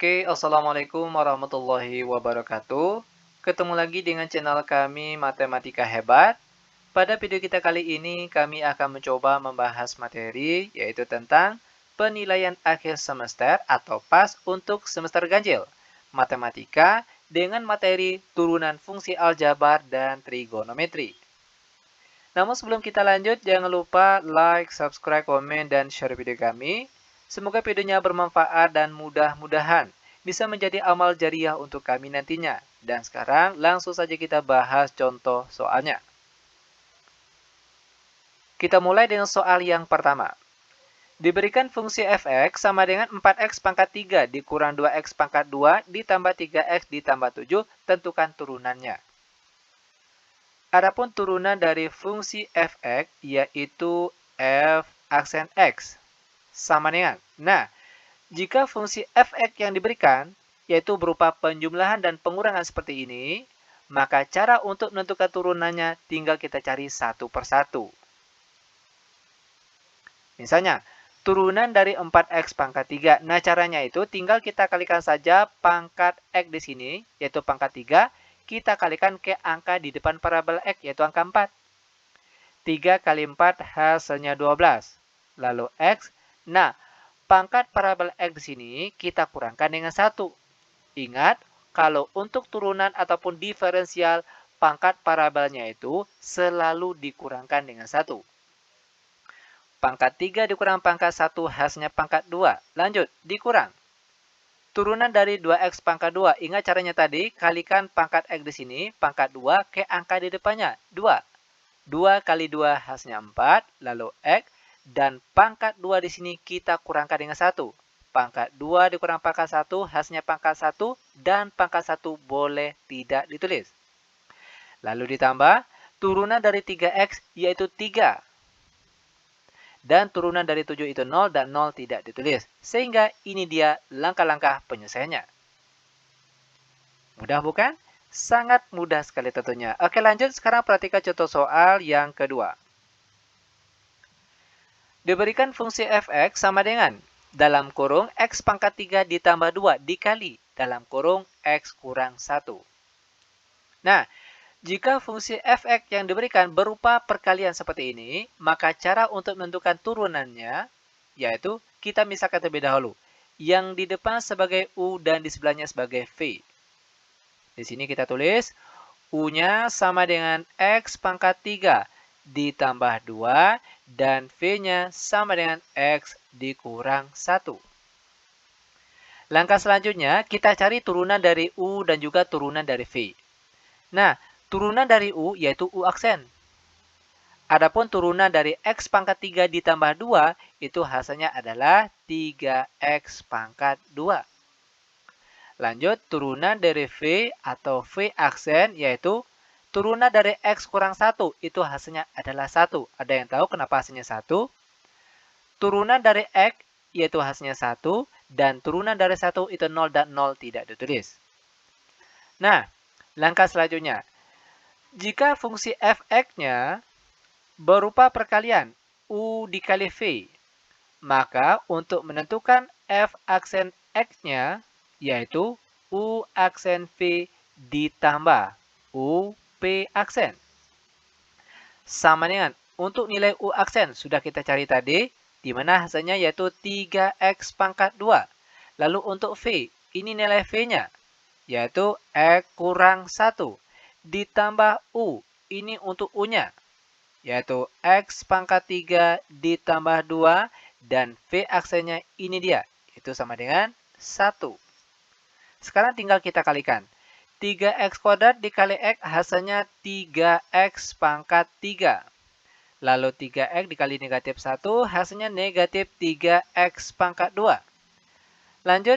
Oke, Assalamualaikum warahmatullahi wabarakatuh. Ketemu lagi dengan channel kami Matematika Hebat. Pada video kita kali ini, kami akan mencoba membahas materi, yaitu tentang penilaian akhir semester atau PAS untuk semester ganjil. Matematika dengan materi turunan fungsi aljabar dan trigonometri. Namun sebelum kita lanjut, jangan lupa like, subscribe, komen, dan share video kami. Semoga videonya bermanfaat dan mudah-mudahan bisa menjadi amal jariah untuk kami nantinya. Dan sekarang langsung saja kita bahas contoh soalnya. Kita mulai dengan soal yang pertama. Diberikan fungsi fx sama dengan 4x pangkat 3 dikurang 2x pangkat 2 ditambah 3x ditambah 7, tentukan turunannya. Adapun turunan dari fungsi fx yaitu f aksen x sama dengan. Nah, jika fungsi fx yang diberikan yaitu berupa penjumlahan dan pengurangan seperti ini, maka cara untuk menentukan turunannya tinggal kita cari satu persatu. Misalnya, turunan dari 4x pangkat 3. Nah, caranya itu tinggal kita kalikan saja pangkat x di sini, yaitu pangkat 3, kita kalikan ke angka di depan parabel x, yaitu angka 4. 3 kali 4 hasilnya 12. Lalu x. Nah, pangkat parabel x di sini kita kurangkan dengan 1. Ingat, kalau untuk turunan ataupun diferensial, pangkat parabelnya itu selalu dikurangkan dengan 1. Pangkat 3 dikurang pangkat 1 hasilnya pangkat 2. Lanjut, dikurang. Turunan dari 2x pangkat 2. Ingat caranya tadi, kalikan pangkat x di sini, pangkat 2 ke angka di depannya, 2. 2 kali 2 hasilnya 4, lalu x, dan pangkat 2 di sini kita kurangkan dengan 1. Pangkat 2 dikurang pangkat 1 hasilnya pangkat 1, dan pangkat 1 boleh tidak ditulis. Lalu ditambah, turunan dari 3x yaitu 3. Dan turunan dari 7 itu 0 dan 0 tidak ditulis. Sehingga ini dia langkah-langkah penyelesaiannya. Mudah bukan? Sangat mudah sekali tentunya. Oke, lanjut. Sekarang perhatikan contoh soal yang kedua. Diberikan fungsi fx sama dengan dalam kurung x pangkat 3 ditambah 2 dikali dalam kurung x kurang 1. Nah, jika fungsi fx yang diberikan berupa perkalian seperti ini, maka cara untuk menentukan turunannya, yaitu kita misalkan terlebih dahulu. Yang di depan sebagai u dan di sebelahnya sebagai v. Di sini kita tulis, u-nya sama dengan x pangkat 3 ditambah 2, dan v-nya sama dengan x dikurang 1. Langkah selanjutnya, kita cari turunan dari u dan juga turunan dari v. Nah, turunan dari u yaitu u aksen. Adapun turunan dari x pangkat 3 ditambah 2, itu hasilnya adalah 3x pangkat 2. Lanjut, turunan dari v atau v aksen yaitu turunan dari x kurang 1, itu hasilnya adalah 1. Ada yang tahu kenapa hasilnya 1? Turunan dari x yaitu hasilnya 1, dan turunan dari 1 itu 0 dan 0 tidak ditulis. Nah, langkah selanjutnya. Jika fungsi fx-nya berupa perkalian u dikali v, maka untuk menentukan f aksen x-nya yaitu u aksen v ditambah u p aksen. Sama dengan untuk nilai u aksen sudah kita cari tadi, di mana hasilnya yaitu 3x pangkat 2. Lalu untuk v, ini nilai v-nya, yaitu x kurang 1. Ditambah u, ini untuk u-nya, yaitu x pangkat 3 ditambah 2, dan v aksennya ini dia, itu sama dengan 1. Sekarang tinggal kita kalikan. 3x kuadrat dikali x hasilnya 3x pangkat 3. Lalu 3x dikali negatif 1 hasilnya negatif 3x pangkat 2. Lanjut,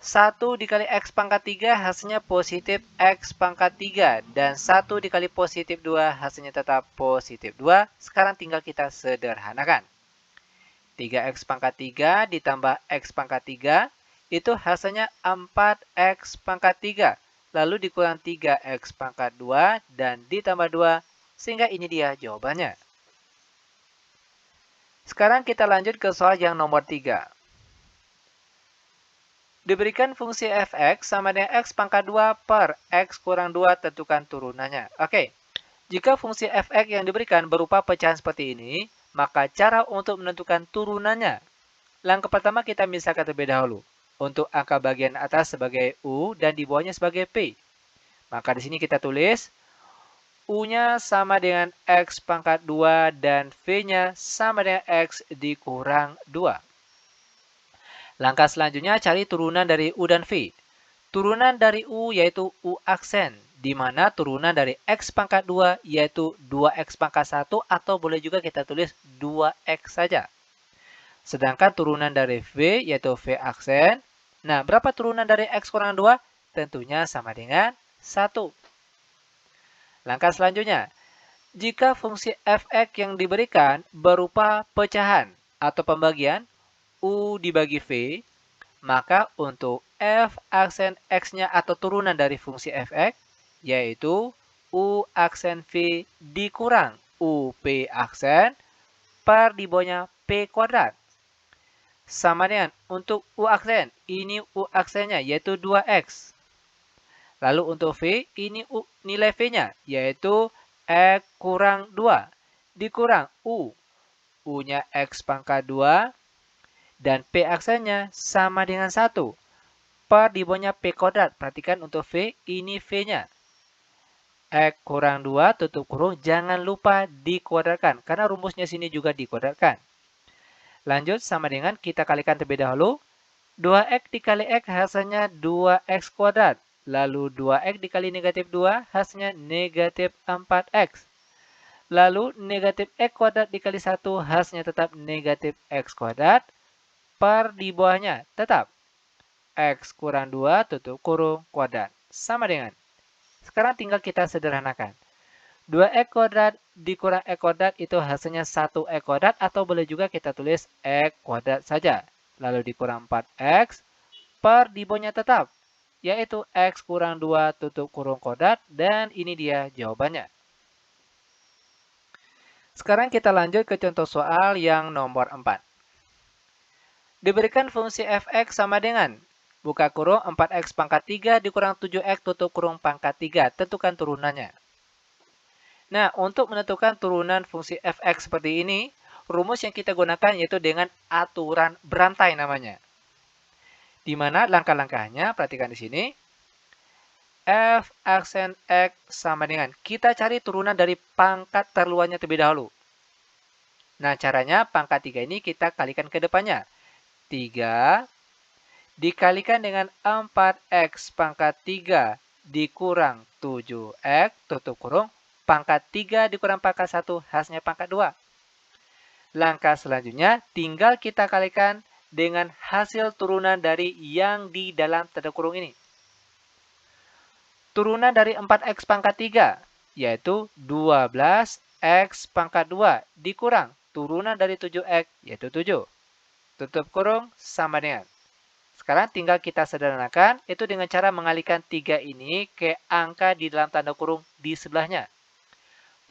1 dikali x pangkat 3 hasilnya positif x pangkat 3. Dan 1 dikali positif 2 hasilnya tetap positif 2. Sekarang tinggal kita sederhanakan. 3x pangkat 3 ditambah x pangkat 3 itu hasilnya 4x pangkat 3. Lalu dikurang 3x pangkat 2 dan ditambah 2. Sehingga ini dia jawabannya. Sekarang kita lanjut ke soal yang nomor 3. Diberikan fungsi fx sama dengan x pangkat 2 per x kurang 2, tentukan turunannya. Oke, jika fungsi fx yang diberikan berupa pecahan seperti ini, maka cara untuk menentukan turunannya. Langkah pertama kita misalkan terlebih dahulu. Untuk angka bagian atas sebagai U dan di bawahnya sebagai P. Maka di sini kita tulis U-nya sama dengan X pangkat 2 dan V-nya sama dengan X dikurang 2. Langkah selanjutnya cari turunan dari U dan V. Turunan dari U yaitu U aksen, di mana turunan dari X pangkat 2 yaitu 2X pangkat 1 atau boleh juga kita tulis 2X saja. Sedangkan turunan dari V yaitu V aksen. Nah, berapa turunan dari X kurang 2? Tentunya sama dengan 1. Langkah selanjutnya, jika fungsi fx yang diberikan berupa pecahan atau pembagian U dibagi V, maka untuk F aksen X-nya atau turunan dari fungsi fx, yaitu U aksen V dikurang UP aksen per di bawahnya P kuadrat. Sama dengan untuk U aksen, ini U aksennya yaitu 2X. Lalu untuk V, ini nilai V-nya yaitu X kurang 2 dikurang U. U-nya X pangkat 2 dan P aksennya sama dengan 1 per di bawahnya P kuadrat. Perhatikan untuk V, ini V-nya. X kurang 2 tutup kurung, jangan lupa dikuadratkan karena rumusnya sini juga dikuadratkan. Lanjut sama dengan kita kalikan terlebih dahulu. 2x dikali x hasilnya 2x kuadrat. Lalu 2x dikali negatif 2 hasilnya negatif 4x. Lalu negatif x kuadrat dikali 1 hasilnya tetap negatif x kuadrat. Per di bawahnya tetap x kurang 2 tutup kurung kuadrat. Sama dengan. Sekarang tinggal kita sederhanakan. 2x kuadrat dikurang x kuadrat itu hasilnya 1x kuadrat atau boleh juga kita tulis x kuadrat saja. Lalu dikurang 4x per di bawahnya tetap, yaitu x kurang 2 tutup kurung kuadrat dan ini dia jawabannya. Sekarang kita lanjut ke contoh soal yang nomor 4. Diberikan fungsi fx sama dengan buka kurung 4x pangkat 3 dikurang 7x tutup kurung pangkat 3. Tentukan turunannya. Nah, untuk menentukan turunan fungsi fx seperti ini, rumus yang kita gunakan yaitu dengan aturan berantai namanya. Di mana langkah-langkahnya, perhatikan di sini. F aksen X sama dengan, kita cari turunan dari pangkat terluarnya terlebih dahulu. Nah, caranya pangkat 3 ini kita kalikan ke depannya. 3 dikalikan dengan 4X pangkat 3 dikurang 7X tutup kurung. Pangkat 3 dikurang pangkat 1 hasilnya pangkat 2. Langkah selanjutnya tinggal kita kalikan dengan hasil turunan dari yang di dalam tanda kurung ini. Turunan dari 4X pangkat 3 yaitu 12X pangkat 2 dikurang turunan dari 7X yaitu 7. Tutup kurung sama dengan. Sekarang tinggal kita sederhanakan itu dengan cara mengalihkan 3 ini ke angka di dalam tanda kurung di sebelahnya.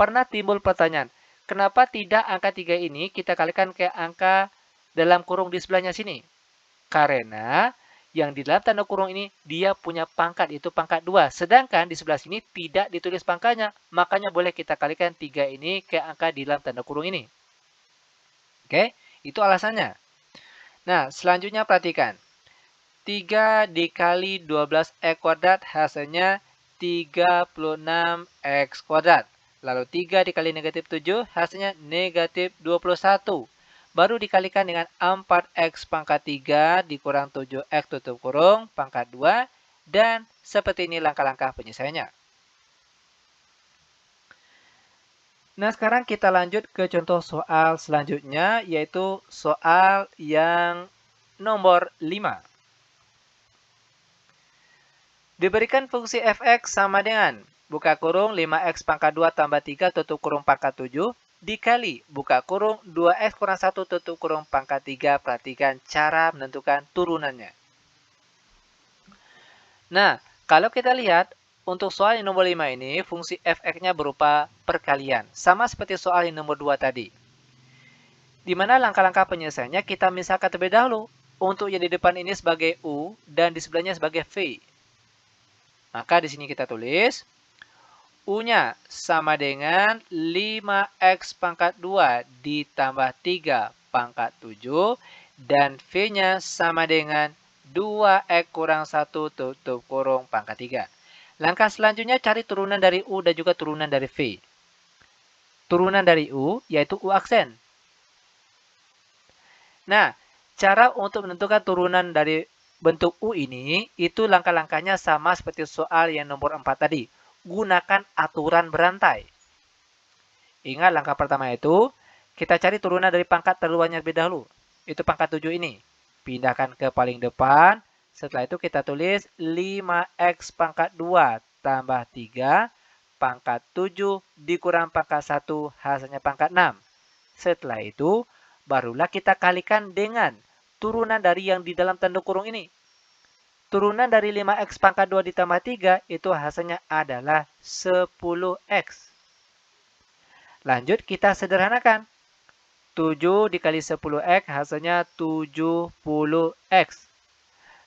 Pernah timbul pertanyaan, kenapa tidak angka 3 ini kita kalikan ke angka dalam kurung di sebelahnya sini? Karena yang di dalam tanda kurung ini dia punya pangkat, itu pangkat 2. Sedangkan di sebelah sini tidak ditulis pangkatnya. Makanya boleh kita kalikan 3 ini ke angka di dalam tanda kurung ini. Oke, itu alasannya. Nah, selanjutnya perhatikan. 3 dikali 12x kuadrat hasilnya 36x kuadrat. Lalu 3 dikali negatif 7 hasilnya negatif 21. Baru dikalikan dengan 4x pangkat 3 dikurang 7x tutup kurung pangkat 2. Dan seperti ini langkah-langkah penyelesaiannya. Nah, sekarang kita lanjut ke contoh soal selanjutnya, yaitu soal yang nomor 5. Diberikan fungsi fx sama dengan buka kurung 5x pangkat 2 tambah 3 tutup kurung pangkat 7 dikali buka kurung 2x kurang 1 tutup kurung pangkat 3. Perhatikan cara menentukan turunannya. Nah, kalau kita lihat untuk soal yang nomor 5 ini fungsi fx-nya berupa perkalian. Sama seperti soal yang nomor 2 tadi. Di mana langkah-langkah penyelesaiannya kita misalkan terlebih dahulu. untuk yang di depan ini sebagai U dan di sebelahnya sebagai V. Maka di sini kita tulis U-nya sama dengan 5X pangkat 2 ditambah 3 pangkat 7 dan V-nya sama dengan 2X kurang 1 tutup kurung pangkat 3. Langkah selanjutnya cari turunan dari U dan juga turunan dari V. Turunan dari U yaitu U aksen. Nah, cara untuk menentukan turunan dari bentuk U ini, itu langkah-langkahnya sama seperti soal yang nomor 4 tadi. Gunakan aturan berantai. Ingat langkah pertama itu, kita cari turunan dari pangkat terluarnya lebih dahulu. Itu pangkat 7 ini. Pindahkan ke paling depan. Setelah itu kita tulis 5X pangkat 2 tambah 3 pangkat 7 dikurang pangkat 1 hasilnya pangkat 6. Setelah itu, barulah kita kalikan dengan turunan dari yang di dalam tanda kurung ini. Turunan dari 5X pangkat 2 ditambah 3 itu hasilnya adalah 10X. Lanjut kita sederhanakan. 7 dikali 10X hasilnya 70X.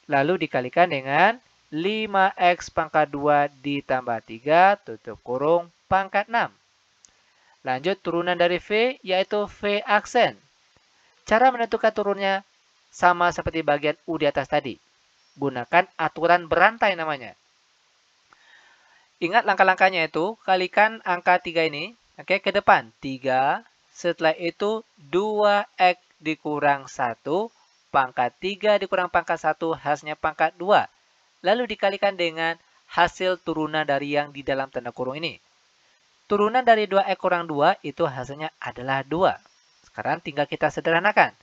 Lalu dikalikan dengan 5X pangkat 2 ditambah 3 tutup kurung pangkat 6. Lanjut turunan dari V yaitu V aksen. Cara menentukan turunnya sama seperti bagian U di atas tadi. Gunakan aturan berantai namanya. Ingat langkah-langkahnya itu, kalikan angka 3 ini ke depan. 3, setelah itu 2X dikurang 1, pangkat 3 dikurang pangkat 1, hasilnya pangkat 2. Lalu dikalikan dengan hasil turunan dari yang di dalam tanda kurung ini. Turunan dari 2X kurang 2 itu hasilnya adalah 2. Sekarang tinggal kita sederhanakan.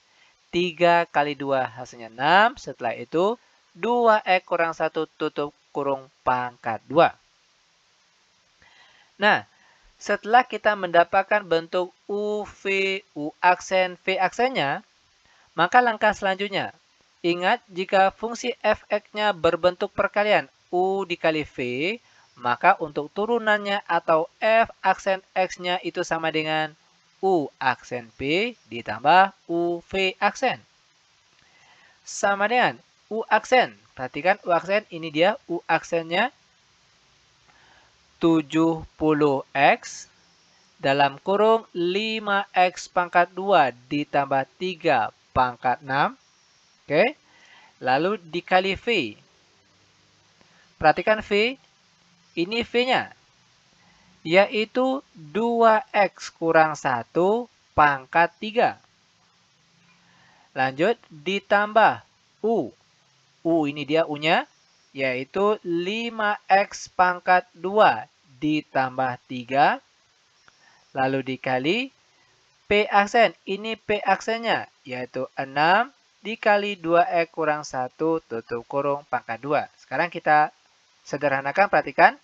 3 kali 2 hasilnya 6. Setelah itu 2X kurang 1 tutup kurung pangkat 2. Nah, setelah kita mendapatkan bentuk U, V, U aksen, V aksennya, maka langkah selanjutnya. Ingat, jika fungsi fx-nya berbentuk perkalian U dikali V, maka untuk turunannya atau F aksen X-nya itu sama dengan U aksen P ditambah U V aksen. Sama dengan U aksen. Perhatikan U aksen, ini dia U aksennya 70X dalam kurung 5X pangkat 2 ditambah 3 pangkat 6. Oke. Lalu dikali V. Perhatikan V. Ini V-nya. Yaitu 2X kurang 1 pangkat 3. Lanjut ditambah U. U ini dia U-nya, yaitu 5X pangkat 2 ditambah 3. Lalu dikali P aksen. Ini P aksennya, yaitu 6 dikali 2X kurang 1 tutup kurung pangkat 2. Sekarang kita sederhanakan, perhatikan.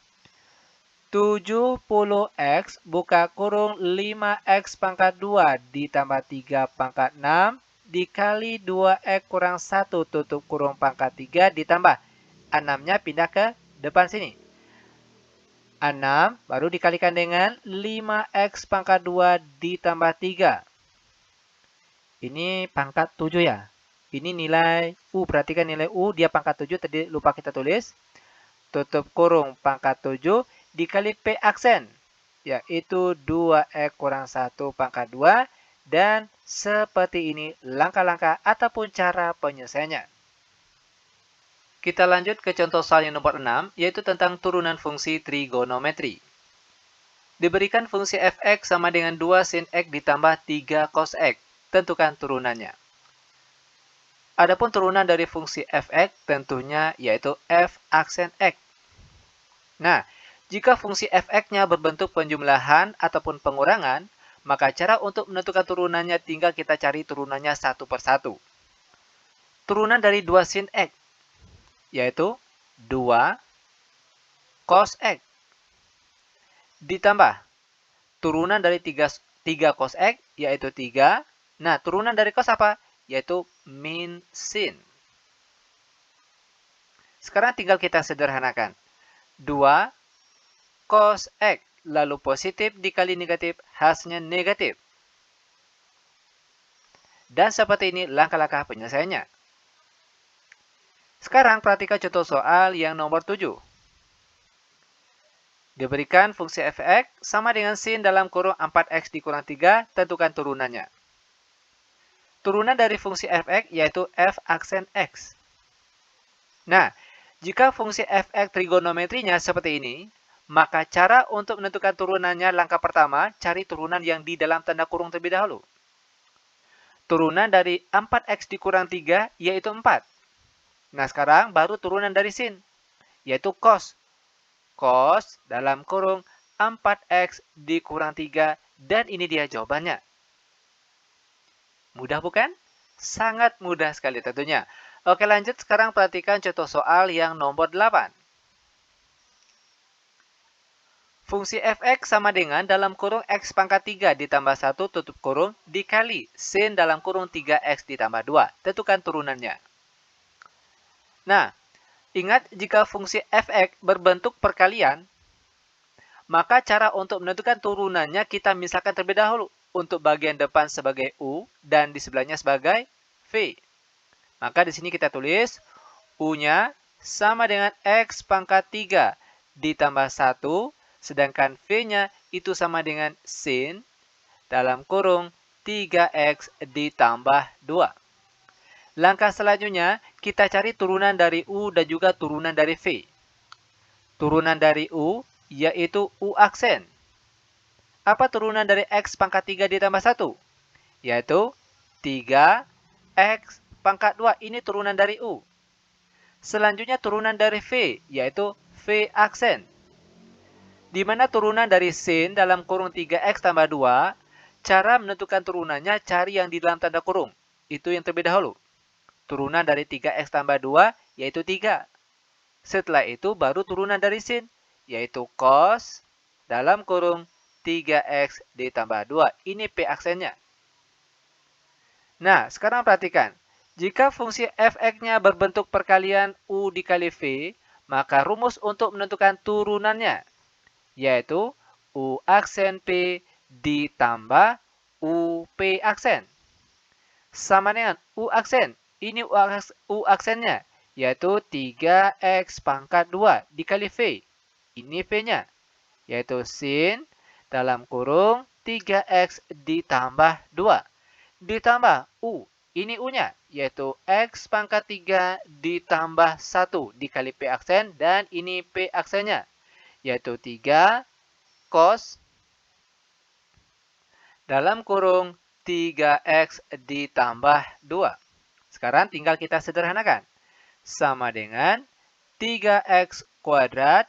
70X buka kurung 5X pangkat 2 ditambah 3 pangkat 6 dikali 2X kurang 1 tutup kurung pangkat 3 ditambah 6-nya pindah ke depan sini. 6 baru dikalikan dengan 5X pangkat 2 ditambah 3. Ini pangkat 7 ya. Ini nilai U. Perhatikan nilai U, dia pangkat 7, tadi lupa kita tulis. Tutup kurung pangkat 7 dikali P aksen, yaitu 2X kurang 1 pangkat 2. Dan seperti ini langkah-langkah ataupun cara penyelesaiannya. Kita lanjut ke contoh soal yang nomor 6, yaitu tentang turunan fungsi trigonometri. Diberikan fungsi fx sama dengan 2 sin x ditambah 3 cos x. Tentukan turunannya. Adapun turunan dari fungsi fx tentunya yaitu f aksen x. Nah, jika fungsi fx-nya berbentuk penjumlahan ataupun pengurangan, maka cara untuk menentukan turunannya tinggal kita cari turunannya satu persatu. Turunan dari 2 sin x, yaitu 2 cos x. Ditambah turunan dari 3 cos x, yaitu 3. Nah, turunan dari cos apa? Yaitu min sin. Sekarang tinggal kita sederhanakan. 2 cos x, lalu positif dikali negatif, hasilnya negatif. Dan seperti ini langkah-langkah penyelesaiannya. Sekarang perhatikan contoh soal yang nomor 7. Diberikan fungsi f(x) sama dengan sin dalam kurung 4x dikurang 3, tentukan turunannya. Turunan dari fungsi f(x) yaitu f aksen x. Nah, jika fungsi f(x) trigonometrinya seperti ini, maka cara untuk menentukan turunannya langkah pertama, cari turunan yang di dalam tanda kurung terlebih dahulu. Turunan dari 4x dikurang 3 yaitu 4. Nah, sekarang baru turunan dari sin, yaitu cos. Cos dalam kurung 4x dikurang 3, dan ini dia jawabannya. Mudah bukan? Sangat mudah sekali tentunya. Oke, lanjut sekarang perhatikan contoh soal yang nomor 8. Fungsi f(x) sama dengan dalam kurung x pangkat 3 ditambah 1 tutup kurung dikali sin dalam kurung 3x ditambah 2. Tentukan turunannya. Nah, ingat jika fungsi f(x) berbentuk perkalian, maka cara untuk menentukan turunannya kita misalkan terlebih dahulu. Untuk bagian depan sebagai U dan di sebelahnya sebagai V. Maka di sini kita tulis U-nya sama dengan x pangkat 3 ditambah 1, sedangkan V-nya itu sama dengan sin dalam kurung 3x ditambah 2. Langkah selanjutnya, kita cari turunan dari U dan juga turunan dari V. Turunan dari U yaitu U aksen. Apa turunan dari X pangkat 3 ditambah 1? Yaitu 3X pangkat 2. Ini turunan dari U. Selanjutnya turunan dari V, yaitu V aksen. Di mana turunan dari sin dalam kurung 3X tambah 2, cara menentukan turunannya cari yang di dalam tanda kurung. Itu yang terlebih dahulu. Turunan dari 3x tambah 2 yaitu 3. Setelah itu baru turunan dari sin, yaitu cos dalam kurung 3x ditambah 2. Ini P aksennya. Nah, sekarang perhatikan. Jika fungsi f(x)-nya berbentuk perkalian U dikali V, maka rumus untuk menentukan turunannya, yaitu U aksen P ditambah UP aksen. Sama dengan U aksen. Ini U aksennya, yaitu 3x pangkat 2 dikali V. Ini V-nya, yaitu sin dalam kurung 3x ditambah 2. Ditambah U, ini U-nya, yaitu x pangkat 3 ditambah 1 dikali P aksen, dan ini P aksennya, yaitu 3 cos dalam kurung 3x ditambah 2. Sekarang tinggal kita sederhanakan. Sama dengan 3x kuadrat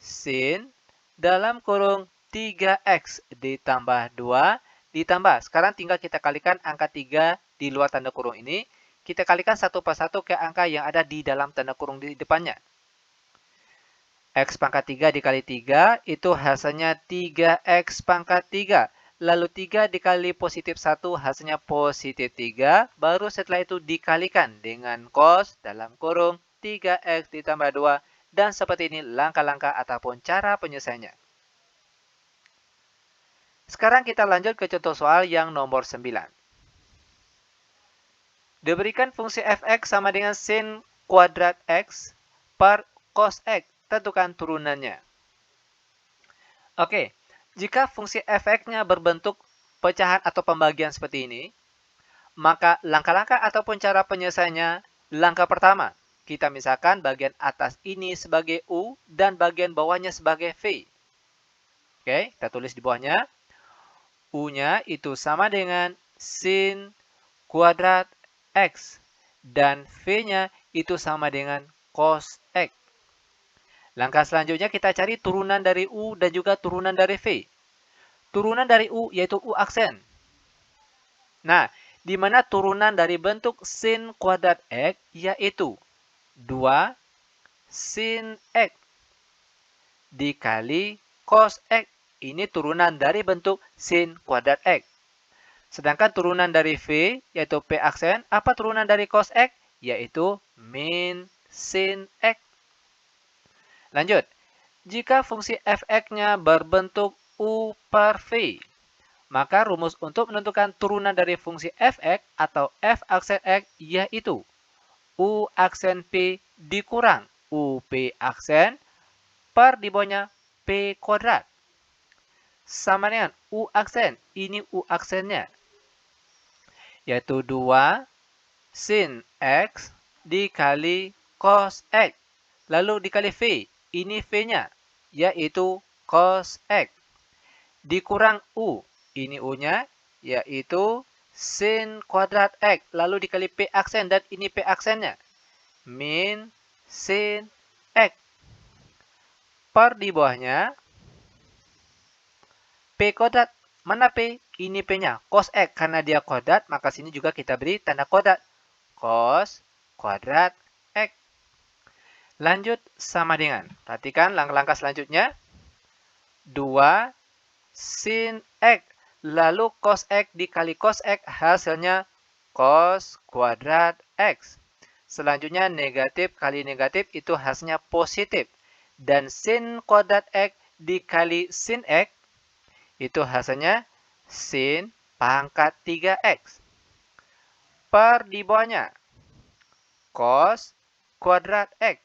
sin dalam kurung 3x ditambah 2 ditambah. Sekarang tinggal kita kalikan angka 3 di luar tanda kurung ini. Kita kalikan satu persatu ke angka yang ada di dalam tanda kurung di depannya. X pangkat 3 dikali 3 itu hasilnya 3x pangkat 3. Lalu 3 dikali positif 1 hasilnya positif 3. Baru setelah itu dikalikan dengan cos dalam kurung 3x ditambah 2. Dan seperti ini langkah-langkah ataupun cara penyelesaiannya. Sekarang kita lanjut ke contoh soal yang nomor 9. Diberikan fungsi f(x) sama dengan sin kuadrat x per cos x. Tentukan turunannya. Oke. Jika fungsi f(x)-nya berbentuk pecahan atau pembagian seperti ini, maka langkah-langkah ataupun cara penyelesaiannya, langkah pertama, kita misalkan bagian atas ini sebagai U dan bagian bawahnya sebagai V. Oke, kita tulis di bawahnya. U-nya itu sama dengan sin kuadrat X dan V-nya itu sama dengan cos X. Langkah selanjutnya kita cari turunan dari U dan juga turunan dari V. Turunan dari U yaitu U aksen. Nah, di mana turunan dari bentuk sin kuadrat X yaitu 2 sin X dikali cos X. Ini turunan dari bentuk sin kuadrat X. Sedangkan turunan dari V yaitu P aksen. Apa turunan dari cos X? Yaitu min sin X. Lanjut, jika fungsi f(x)-nya berbentuk U per V, maka rumus untuk menentukan turunan dari fungsi f(x) atau f aksen x yaitu U aksen P dikurang UP aksen per di bawahnya P kuadrat. Sama dengan U aksen. Ini U aksennya. Yaitu 2 sin X dikali cos X. Lalu dikali V. Ini V-nya. Yaitu cos X. Dikurang U. Ini U-nya. Yaitu sin kuadrat X. Lalu dikali P aksen. Dan ini P aksennya. Min sin X. Per di bawahnya. P kuadrat. Mana P? Ini P-nya. Cos X. Karena dia kuadrat. Maka sini juga kita beri tanda kuadrat. Cos kuadrat X. Lanjut sama dengan. Perhatikan langkah-langkah selanjutnya. 2 sin X. Lalu cos X dikali cos X hasilnya cos kuadrat X. Selanjutnya negatif kali negatif itu hasilnya positif. Dan sin kuadrat X dikali sin X itu hasilnya sin pangkat 3X. Per di bawahnya cos kuadrat X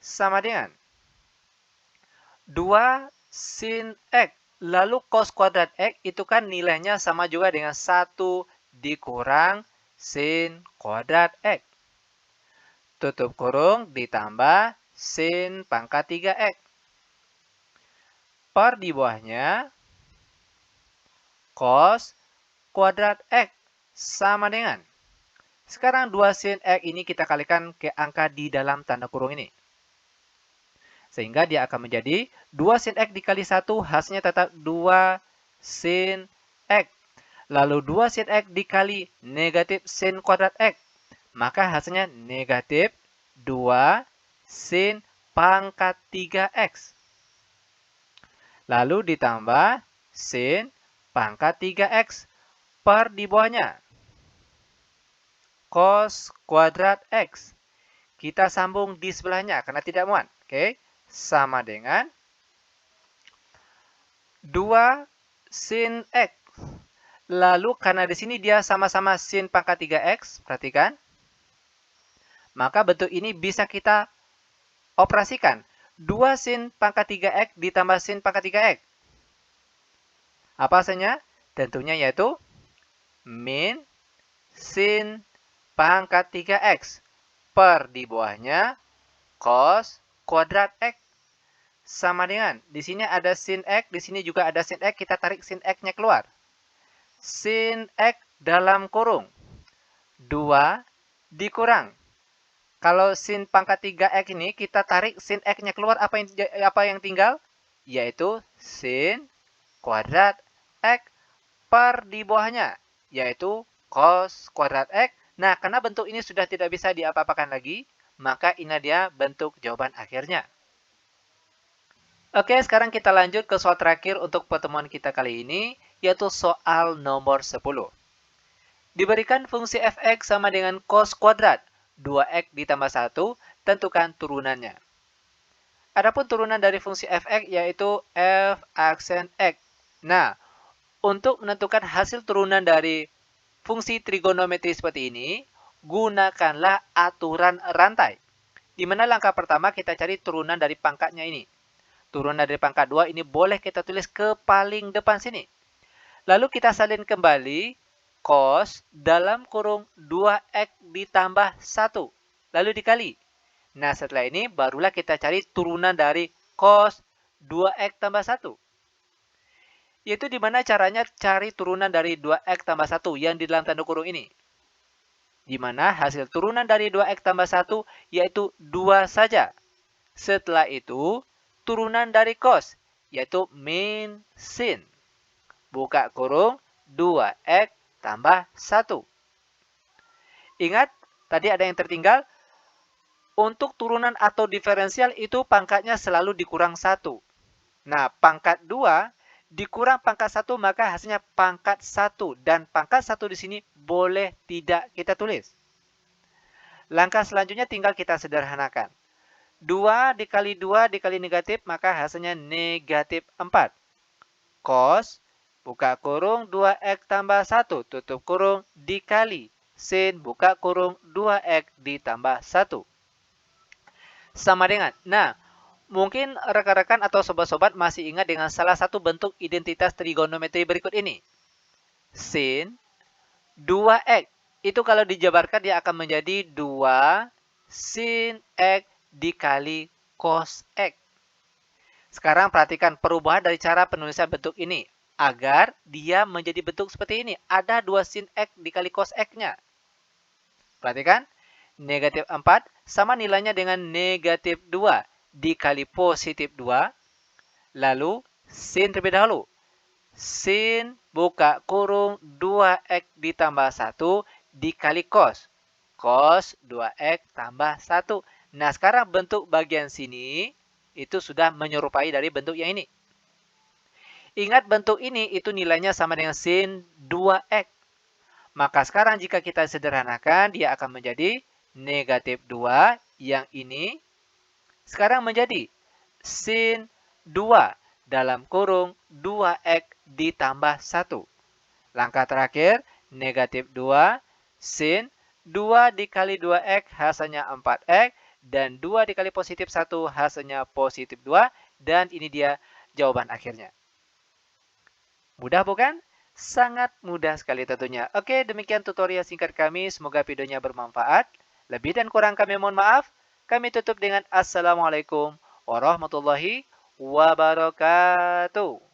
sama dengan 2 sin X. Lalu cos kuadrat X itu kan nilainya sama juga dengan 1 dikurang sin kuadrat X. Tutup kurung ditambah sin pangkat 3X. Per di bawahnya cos kuadrat X sama dengan. Sekarang 2 sin X ini kita kalikan ke angka di dalam tanda kurung ini. Sehingga dia akan menjadi 2 sin X dikali 1 hasilnya tetap 2 sin X. Lalu 2 sin X dikali negatif sin kuadrat X. Maka hasilnya negatif 2 sin pangkat 3X. Lalu ditambah sin pangkat 3X per di bawahnya cos kuadrat X. Kita sambung di sebelahnya karena tidak muat. Oke, sama dengan 2 sin X. Lalu karena di sini dia sama-sama sin pangkat 3X, perhatikan. Maka bentuk ini bisa kita operasikan. 2 sin pangkat 3X ditambah sin pangkat 3X. Apa hasilnya? Tentunya yaitu min sin pangkat 3X per di bawahnya cos kuadrat X. Sama dengan, di sini ada sin X, di sini juga ada sin X, kita tarik sin X-nya keluar. Sin X dalam kurung 2 dikurang. Kalau sin pangkat 3X ini kita tarik sin X-nya keluar, apa yang tinggal? Yaitu sin kuadrat X per di bawahnya, yaitu cos kuadrat X. Nah, karena bentuk ini sudah tidak bisa diapa-apakan lagi, maka ini dia bentuk jawaban akhirnya. Oke, sekarang kita lanjut ke soal terakhir untuk pertemuan kita kali ini, yaitu soal nomor 10. Diberikan fungsi fx sama dengan cos kuadrat 2x ditambah 1, tentukan turunannya. Adapun turunan dari fungsi fx yaitu f aksen x. Nah, untuk menentukan hasil turunan dari fungsi trigonometri seperti ini, gunakanlah aturan rantai. Di mana langkah pertama kita cari turunan dari pangkatnya ini. Turunan dari pangkat 2 ini boleh kita tulis ke paling depan sini. Lalu kita salin kembali cos dalam kurung 2x ditambah 1. Lalu dikali. Nah, setelah ini barulah kita cari turunan dari cos 2x tambah 1. Yaitu di mana caranya cari turunan dari 2x tambah 1 yang di dalam tanda kurung ini. Di mana hasil turunan dari 2x tambah 1 yaitu 2 saja. Setelah itu, turunan dari cos yaitu min sin. Buka kurung 2x tambah 1. Ingat, tadi ada yang tertinggal. Untuk turunan atau diferensial itu pangkatnya selalu dikurang 1. Nah, pangkat 2 dikurang pangkat 1 maka hasilnya pangkat 1. Dan pangkat 1 di sini boleh tidak kita tulis. Langkah selanjutnya tinggal kita sederhanakan. 2 dikali 2 dikali negatif maka hasilnya negatif 4. Cos, buka kurung 2x tambah 1, tutup kurung, dikali sin buka kurung 2x ditambah 1. Sama dengan, nah, mungkin rekan-rekan atau sobat-sobat masih ingat dengan salah satu bentuk identitas trigonometri berikut ini. Sin 2x. Itu kalau dijabarkan dia akan menjadi 2 sin x dikali cos x. Sekarang perhatikan perubahan dari cara penulisan bentuk ini. Agar dia menjadi bentuk seperti ini. Ada 2 sin x dikali cos x-nya. Perhatikan. Negatif 4 sama nilainya dengan negatif 2 dikali positif 2. Lalu sin terlebih dahulu. Sin buka kurung 2x ditambah 1 dikali cos. Cos 2x tambah 1. Nah, sekarang bentuk bagian sini itu sudah menyerupai dari bentuk yang ini. Ingat bentuk ini itu nilainya sama dengan sin 2x. Maka sekarang jika kita sederhanakan, dia akan menjadi negatif 2 yang ini. Sekarang menjadi sin 2 dalam kurung 2x ditambah 1. Langkah terakhir, negatif 2 sin 2 dikali 2x hasilnya 4x. Dan 2 dikali positif 1 hasilnya positif 2. Dan ini dia jawaban akhirnya. Mudah bukan? Sangat mudah sekali tentunya. Oke, demikian tutorial singkat kami. Semoga videonya bermanfaat. Lebih dan kurang kami mohon maaf. Kami tutup dengan Assalamualaikum warahmatullahi wabarakatuh.